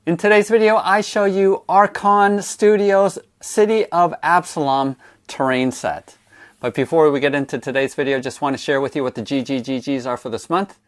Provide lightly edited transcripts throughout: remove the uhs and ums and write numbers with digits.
In today's video, I show you Archon Studios City of Absalom terrain set. But before we get into today's video, just want to share with you what the GGGGs are for this month.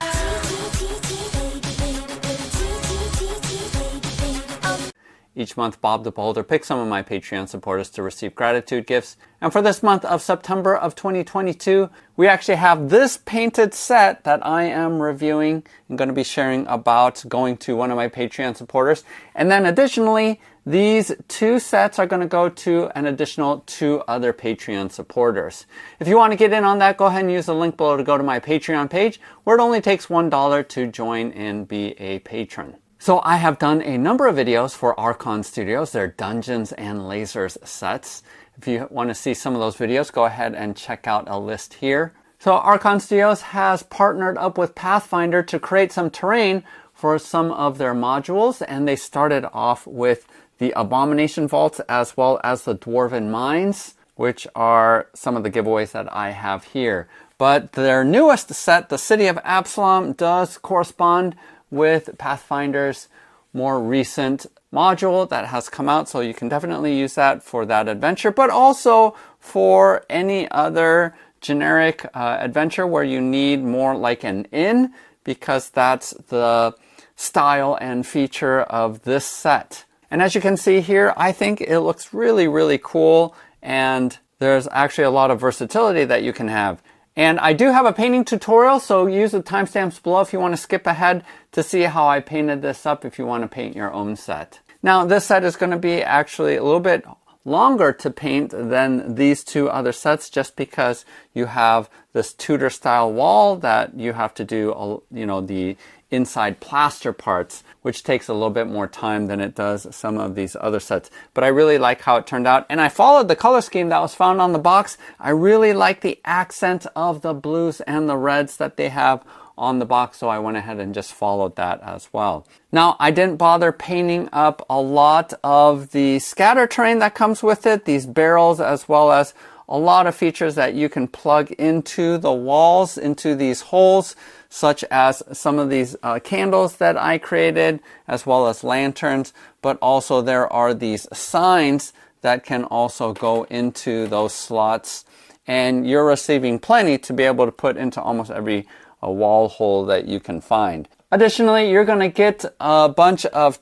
Each month, Bob the Beholder picks some of my Patreon supporters to receive gratitude gifts. And for this month of September of 2022, we actually have this painted set that I am reviewing and going to be sharing about going to one of my Patreon supporters. And then additionally, these two sets are going to go to an additional 2 other Patreon supporters. If you want to get in on that, go ahead and use the link below to go to my Patreon page, where it only takes $1 to join and be a patron. So I have done a number of videos for Archon Studios, their Dungeons and Lasers sets. If you want to see some of those videos, go ahead and check out a list here. So Archon Studios has partnered up with Pathfinder to create some terrain for some of their modules, and they started off with the Abomination Vaults as well as the Dwarven Mines, which are some of the giveaways that I have here. But their newest set, the City of Absalom, does correspond with Pathfinder's more recent module that has come out, so you can definitely use that for that adventure, but also for any other generic adventure where you need more like an inn, because that's the style and feature of this set. And as you can see here, I think it looks really cool, and there's actually a lot of versatility that you can have. And I do have a painting tutorial, so use the timestamps below if you want to skip ahead to see how I painted this up if you want to paint your own set. Now, this set is going to be actually a little bit longer to paint than these 2 other sets, just because you have this Tudor style wall that you have to do, the inside plaster parts, which takes a little bit more time than it does some of these other sets. But I really like how it turned out, and I followed the color scheme that was found on the box. I really like the accent of the blues and the reds that they have on the box, so I went ahead and just followed that as well. Now, I didn't bother painting up a lot of the scatter terrain that comes with it, these barrels, as well as a lot of features that you can plug into the walls, into these holes, such as some of these candles that I created, as well as lanterns, but also there are these signs that can also go into those slots, and you're receiving plenty to be able to put into almost every wall hole that you can find. Additionally, you're going to get a bunch of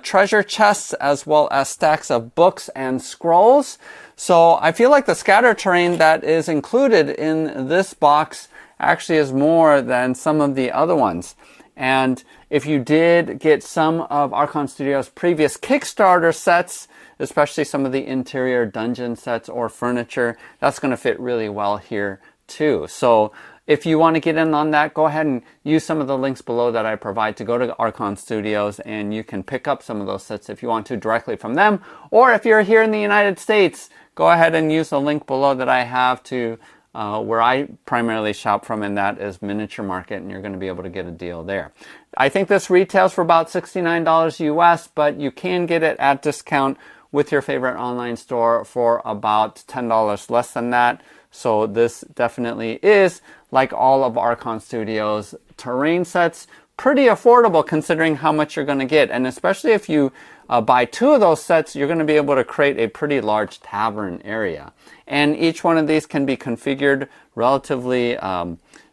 treasure chests as well as stacks of books and scrolls. So I feel like the scatter terrain that is included in this box actually is more than some of the other ones. And if you did get some of Archon Studios' previous Kickstarter sets, especially some of the interior dungeon sets or furniture, that's going to fit really well here too. So if you want to get in on that, go ahead and use some of the links below that I provide to go to Archon Studios, and you can pick up some of those sets if you want to directly from them. Or if you're here in the United States, go ahead and use the link below that I have to where I primarily shop from, and that is Miniature Market, and you're going to be able to get a deal there. I think this retails for about $69 US, but you can get it at discount with your favorite online store for about $10 less than that. So this definitely is, like all of Archon Studios terrain sets, pretty affordable considering how much you're going to get. And especially if you buy 2 of those sets, you're going to be able to create a pretty large tavern area. And each one of these can be configured relatively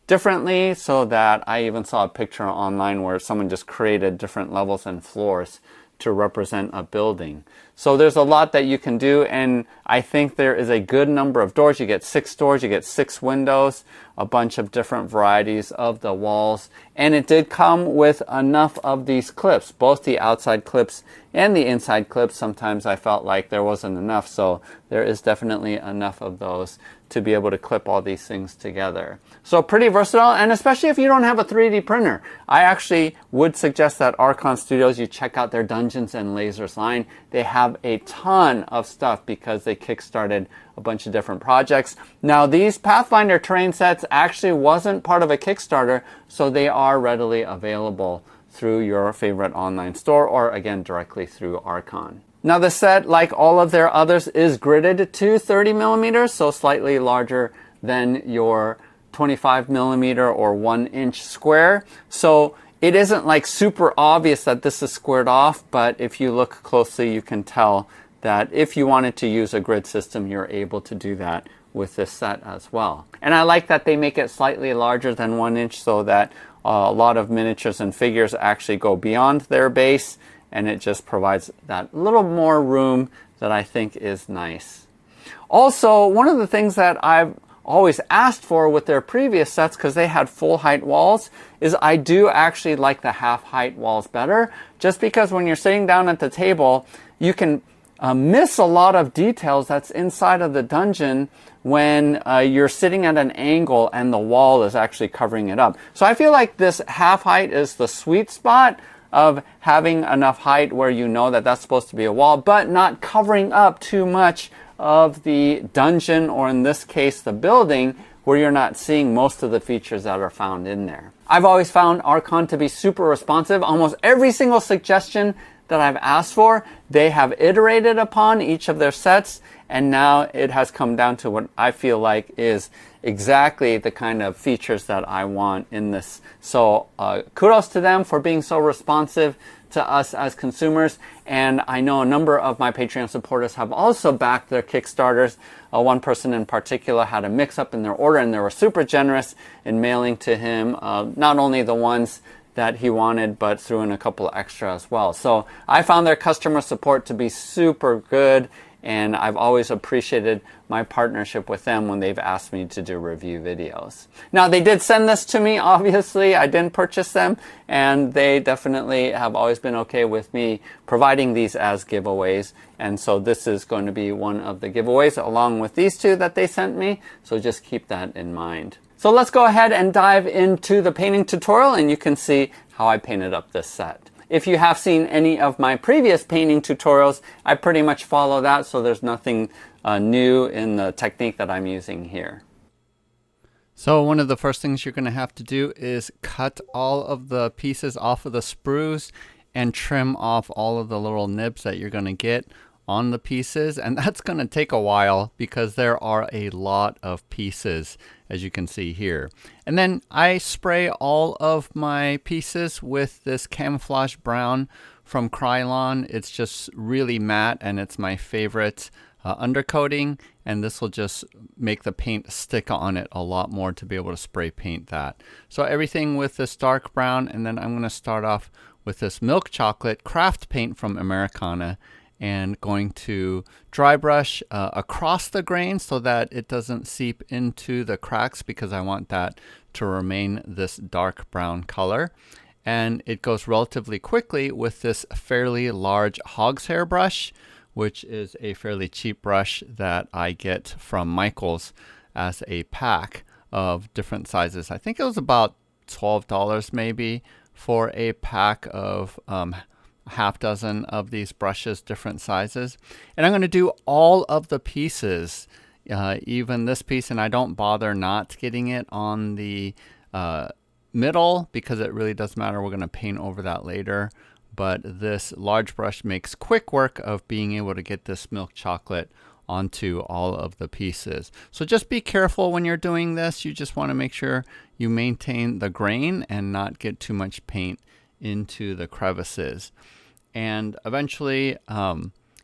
differently, so that I even saw a picture online where someone just created different levels and floors to represent a building. So there's a lot that you can do, and I think there is a good number of doors. You get 6 doors, you get 6 windows, a bunch of different varieties of the walls, and it did come with enough of these clips, both the outside clips and the inside clips. Sometimes I felt like there wasn't enough, so there is definitely enough of those to be able to clip all these things together. So pretty versatile, and especially if you don't have a 3D printer, I actually would suggest that Archon Studios, you check out their Dungeons and Lasers line. They have a ton of stuff because they kickstarted a bunch of different projects. Now, these Pathfinder terrain sets actually wasn't part of a Kickstarter, so they are readily available through your favorite online store, or again directly through Archon. Now, the set, like all of their others, is gridded to 30 millimeters, so slightly larger than your 25 millimeter or 1 inch square. So It isn't like super obvious that this is squared off, but if you look closely, you can tell that if you wanted to use a grid system, you're able to do that with this set as well. And I like that they make it slightly larger than 1 inch so that a lot of miniatures and figures actually go beyond their base, and it just provides that little more room that I think is nice. Also, one of the things that I've always asked for with their previous sets, because they had full height walls, is I do actually like the half height walls better, just because when you're sitting down at the table, you can miss a lot of details that's inside of the dungeon when you're sitting at an angle and the wall is actually covering it up. So I feel like this half height is the sweet spot of having enough height where you know that that's supposed to be a wall, but not covering up too much of the dungeon, or in this case the building, where you're not seeing most of the features that are found in there. I've always found Archon to be super responsive. Almost every single suggestion that I've asked for, they have iterated upon each of their sets, and now it has come down to what I feel like is exactly the kind of features that I want in this. So kudos to them for being so responsive to us as consumers, and I know a number of my Patreon supporters have also backed their Kickstarters. One person in particular had a mix-up in their order, and they were super generous in mailing to him not only the ones that he wanted, but threw in a couple extra as well. So I found their customer support to be super good, and I've always appreciated my partnership with them when they've asked me to do review videos. Now, they did send this to me, obviously. I didn't purchase them, and they definitely have always been okay with me providing these as giveaways. And so this is going to be one of the giveaways along with these two that they sent me. So just keep that in mind. So let's go ahead and dive into the painting tutorial, and you can see how I painted up this set. If you have seen any of my previous painting tutorials, I pretty much follow that, so there's nothing new in the technique that I'm using here. So one of the first things you're going to have to do is cut all of the pieces off of the sprues and trim off all of the little nibs that you're going to get on the pieces, and that's going to take a while because there are a lot of pieces, as you can see here. And then I spray all of my pieces with this camouflage brown from Krylon. It's just really matte, and it's my favorite undercoating, and this will just make the paint stick on it a lot more to be able to spray paint that. So everything with this dark brown, and then I'm going to start off with this milk chocolate craft paint from Americana, and going to dry brush across the grain so that it doesn't seep into the cracks, because I want that to remain this dark brown color. And it goes relatively quickly with this fairly large hog's hair brush, which is a fairly cheap brush that I get from Michaels as a pack of different sizes. I think it was about $12 maybe for a pack of half dozen of these brushes, different sizes. And I'm going to do all of the pieces, even this piece, and I don't bother not getting it on the middle because it really doesn't matter. We're going to paint over that later. But this large brush makes quick work of being able to get this milk chocolate onto all of the pieces. So just be careful when you're doing this. You just want to make sure you maintain the grain and not get too much paint into the crevices. And eventually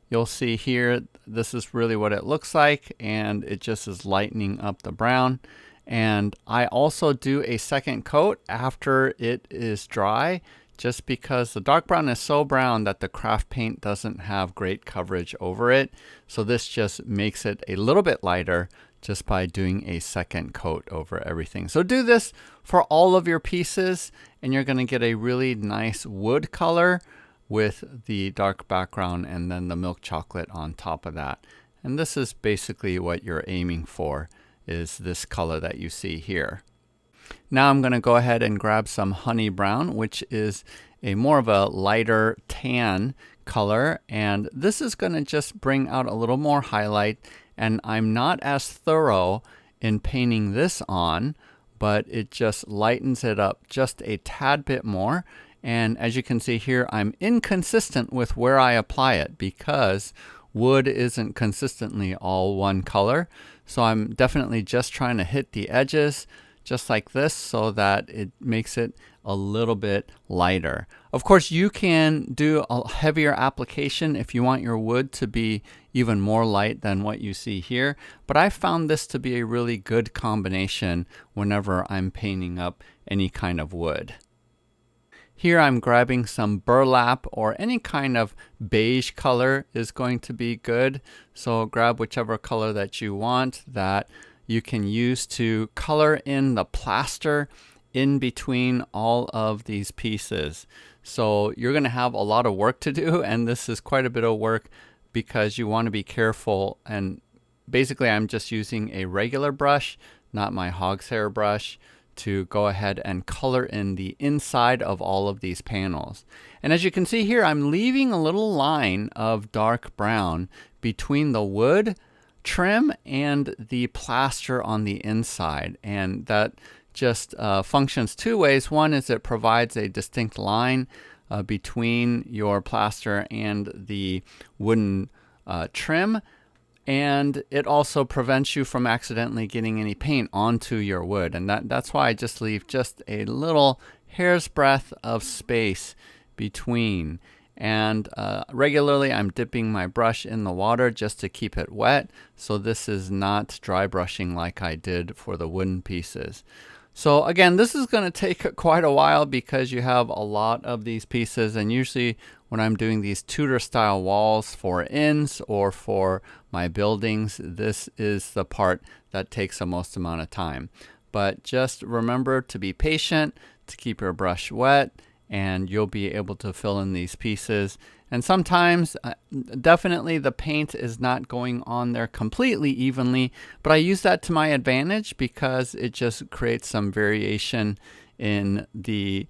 you'll see here, this is really what it looks like, and it just is lightening up the brown. And I also do a second coat after it is dry, just because the dark brown is so brown that the craft paint doesn't have great coverage over it. So this just makes it a little bit lighter just by doing a second coat over everything. So do this for all of your pieces, and you're going to get a really nice wood color with the dark background and then the milk chocolate on top of that. And this is basically what you're aiming for, is this color that you see here. Now I'm going to go ahead and grab some honey brown, which is a more of a lighter tan color, and this is going to just bring out a little more highlight. And I'm not as thorough in painting this on, but it just lightens it up just a tad bit more. And as you can see here, I'm inconsistent with where I apply it because wood isn't consistently all one color. So I'm definitely just trying to hit the edges just like this so that it makes it a little bit lighter. Of course, you can do a heavier application if you want your wood to be even more light than what you see here, but I found this to be a really good combination whenever I'm painting up any kind of wood. Here I'm grabbing some burlap, or any kind of beige color is going to be good. So grab whichever color that you want that you can use to color in the plaster in between all of these pieces. So you're going to have a lot of work to do, and this is quite a bit of work because you want to be careful. And basically I'm just using a regular brush, not my hog's hair brush, to go ahead and color in the inside of all of these panels. And as you can see here, I'm leaving a little line of dark brown between the wood trim and the plaster on the inside. And that just functions two ways. One is it provides a distinct line between your plaster and the wooden trim. And it also prevents you from accidentally getting any paint onto your wood. And that's why I just leave just a little hair's breadth of space between. And regularly I'm dipping my brush in the water just to keep it wet. So this is not dry brushing like I did for the wooden pieces. So again, this is going to take quite a while because you have a lot of these pieces, and usually when I'm doing these Tudor style walls for inns or for my buildings, this is the part that takes the most amount of time. But just remember to be patient, to keep your brush wet, and you'll be able to fill in these pieces. And sometimes, definitely the paint is not going on there completely evenly, but I use that to my advantage because it just creates some variation in the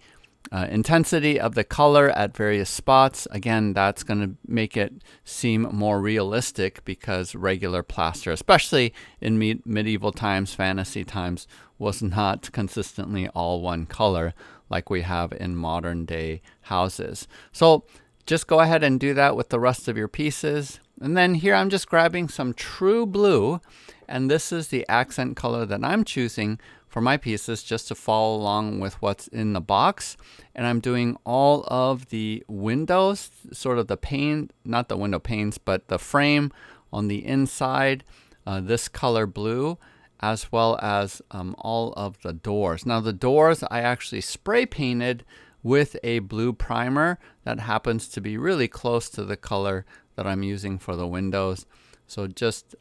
intensity of the color at various spots. Again, that's going to make it seem more realistic because regular plaster, especially in medieval times, fantasy times, was not consistently all one color like we have in modern day houses. So just go ahead and do that with the rest of your pieces. And then here I'm just grabbing some true blue, and this is the accent color that I'm choosing for my pieces just to follow along with what's in the box. And I'm doing all of the windows, sort of the pane, not the window panes, but the frame on the inside, this color blue, as well as all of the doors. Now the doors I actually spray painted with a blue primer that happens to be really close to the color that I'm using for the windows. So just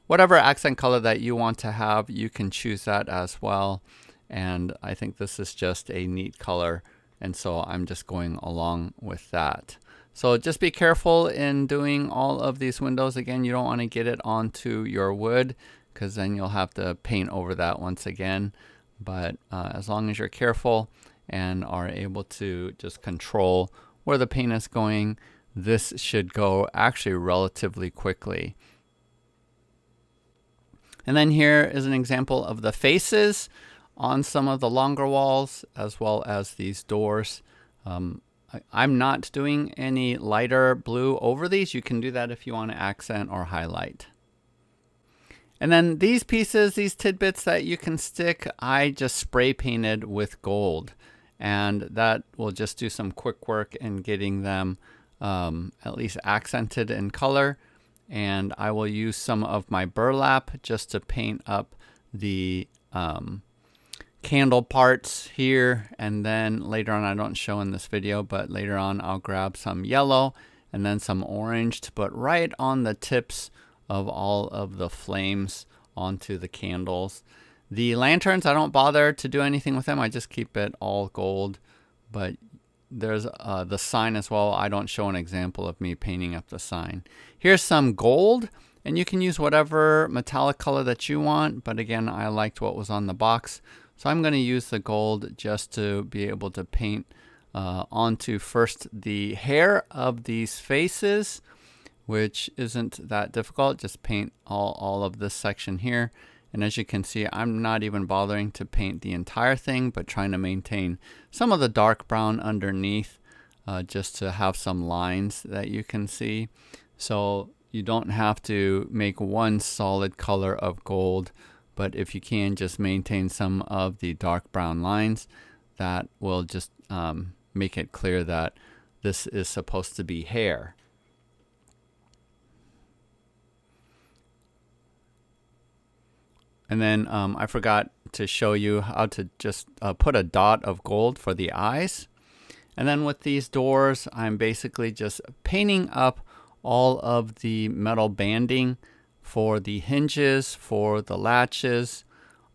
whatever accent color that you want to have, you can choose that as well. And I think this is just a neat color, and so I'm just going along with that. So just be careful in doing all of these windows. Again, you don't want to get it onto your wood because then you'll have to paint over that once again. But as long as you're careful and are able to just control where the paint is going, this should go actually relatively quickly. And then here is an example of the faces on some of the longer walls, as well as these doors. I'm not doing any lighter blue over these. You can do that if you want to accent or highlight. And then these pieces, these tidbits that you can stick, I just spray painted with gold. And that will just do some quick work in getting them at least accented in color. And I will use some of my burlap just to paint up the candle parts here. And then later on, I don't show in this video, but later on I'll grab some yellow and then some orange to put right on the tips of all of the flames onto the candles. The lanterns, I don't bother to do anything with them. I just keep it all gold. But there's the sign as well. I don't show an example of me painting up the sign. Here's some gold, and you can use whatever metallic color that you want. But again, I liked what was on the box. So I'm going to use the gold just to be able to paint onto first the hair of these faces, which isn't that difficult. Just paint all of this section here. And as you can see, I'm not even bothering to paint the entire thing, but trying to maintain some of the dark brown underneath just to have some lines that you can see. So you don't have to make one solid color of gold, but if you can just maintain some of the dark brown lines, that will just make it clear that this is supposed to be hair. And then I forgot to show you how to just put a dot of gold for the eyes. And then with these doors, I'm basically just painting up all of the metal banding for the hinges, for the latches,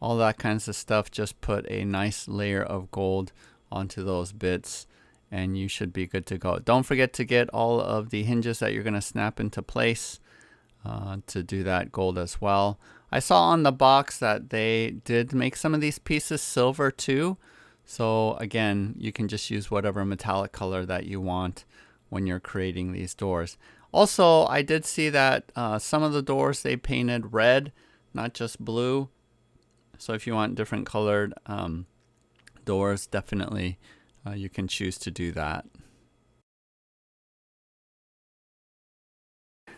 all that kinds of stuff. Just put a nice layer of gold onto those bits and you should be good to go. Don't forget to get all of the hinges that you're going to snap into place to do that gold as well. I saw on the box that they did make some of these pieces silver too. So again, you can just use whatever metallic color that you want when you're creating these doors. Also, I did see that some of the doors they painted red, not just blue. So if you want different colored doors, definitely you can choose to do that.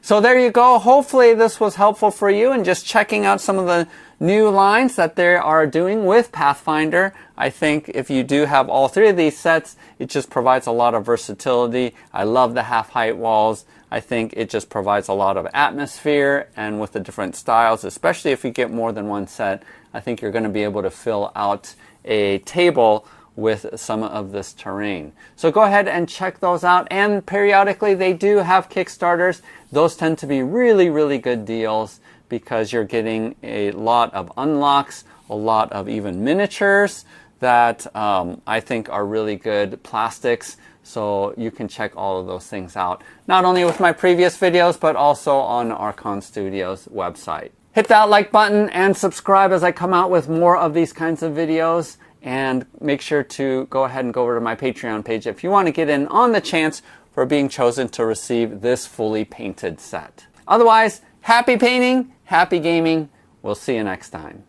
So there you go. Hopefully this was helpful for you in just checking out some of the new lines that they are doing with Pathfinder. I think if you do have all three of these sets, it just provides a lot of versatility. I love the half-height walls. I think it just provides a lot of atmosphere, and with the different styles, especially if you get more than one set, I think you're going to be able to fill out a table with some of this terrain. So go ahead and check those out, and periodically they do have Kickstarters. Those tend to be really, really good deals because you're getting a lot of unlocks, a lot of even miniatures that I think are really good plastics. So you can check all of those things out, not only with my previous videos, but also on Archon Studios website. Hit that like button and subscribe as I come out with more of these kinds of videos. And make sure to go ahead and go over to my Patreon page if you want to get in on the chance for being chosen to receive this fully painted set. Otherwise, happy painting, happy gaming. We'll see you next time.